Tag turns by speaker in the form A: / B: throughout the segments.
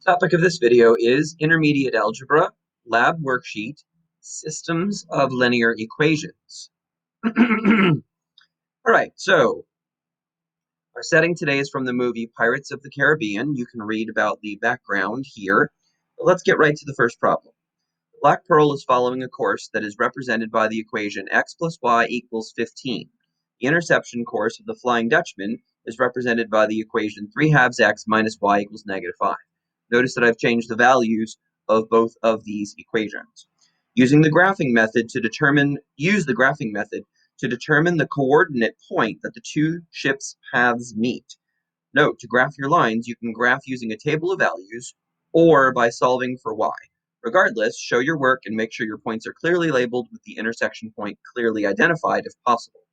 A: Topic of this video is Intermediate Algebra, Lab Worksheet, Systems of Linear Equations. All right, so our setting today is from the movie Pirates of the Caribbean. You can read about the background here. But let's get right to the first problem. The Black Pearl is following a course that is represented by the equation x plus y equals 15. The interception course of the Flying Dutchman is represented by the equation 3/2 x minus y equals -5. Notice that I've changed the values of both of these equations. Use the graphing method to determine the coordinate point that the two ships' paths meet. Note, to graph your lines, you can graph using a table of values or by solving for y. Regardless, show your work and make sure your points are clearly labeled with the intersection point clearly identified if possible.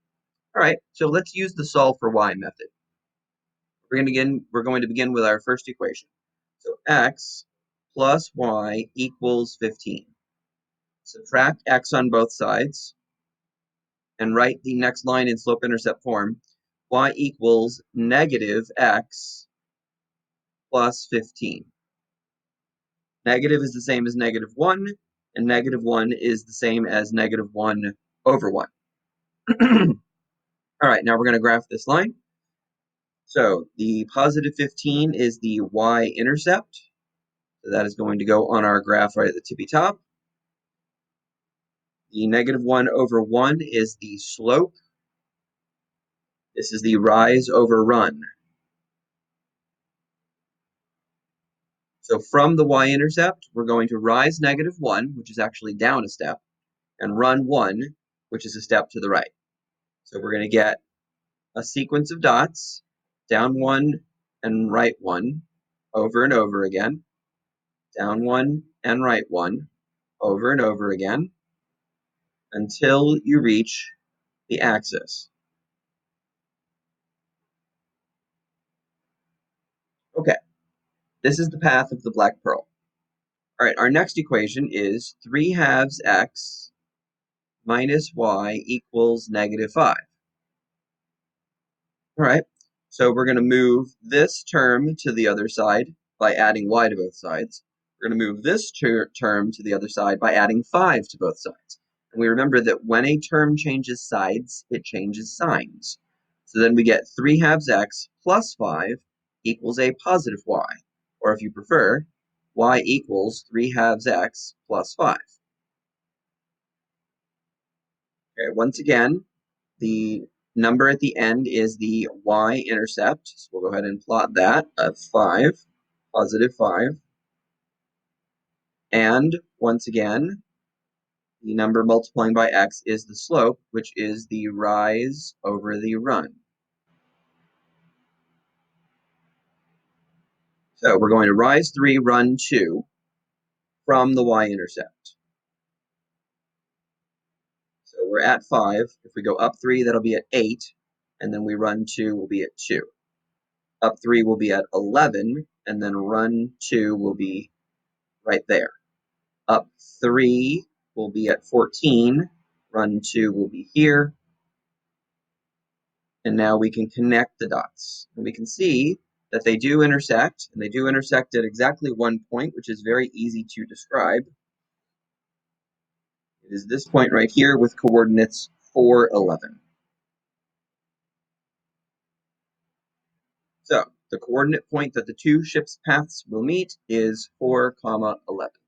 A: All right, so let's use the solve for y method. We're going to begin with our first equation. So x plus y equals 15. Subtract x on both sides and write the next line in slope-intercept form. Y equals -x plus 15. Negative is the same as -1, and -1 is the same as -1 over 1. All right, now we're going to graph this line. So the positive 15 is the y-intercept. So that is going to go on our graph right at the tippy top. The -1 over 1 is the slope. This is the rise over run. So from the y-intercept, we're going to rise -1, which is actually down a step, and run 1, which is a step to the right. So we're going to get a sequence of dots, down 1 and right 1, over and over again, down 1 and right 1, over and over again, until you reach the axis. Okay, this is the path of the Black Pearl. All right, our next equation is 3/2 x minus y equals -5. All right, so we're going to move this term to the other side by adding y to both sides. We're going to move this term to the other side by adding 5 to both sides. And we remember that when a term changes sides, it changes signs. So then we get 3/2 x plus 5 equals a positive y. Or if you prefer, y equals 3/2 x plus 5. Okay, once again, the number at the end is the y-intercept. So we'll go ahead and plot that at 5, positive 5. And once again, the number multiplying by x is the slope, which is the rise over the run. So we're going to rise 3, run 2 from the y-intercept. So we're at 5. If we go up 3, that'll be at 8. And then we run 2, will be at 2. Up 3 will be at 11. And then run 2 will be right there. Up 3 will be at 14. Run 2 will be here. And now we can connect the dots. And we can see that they do intersect, and they do intersect at exactly one point, which is very easy to describe. It is this point right here with coordinates 4, 11. So the coordinate point that the two ships' paths will meet is 4, 11.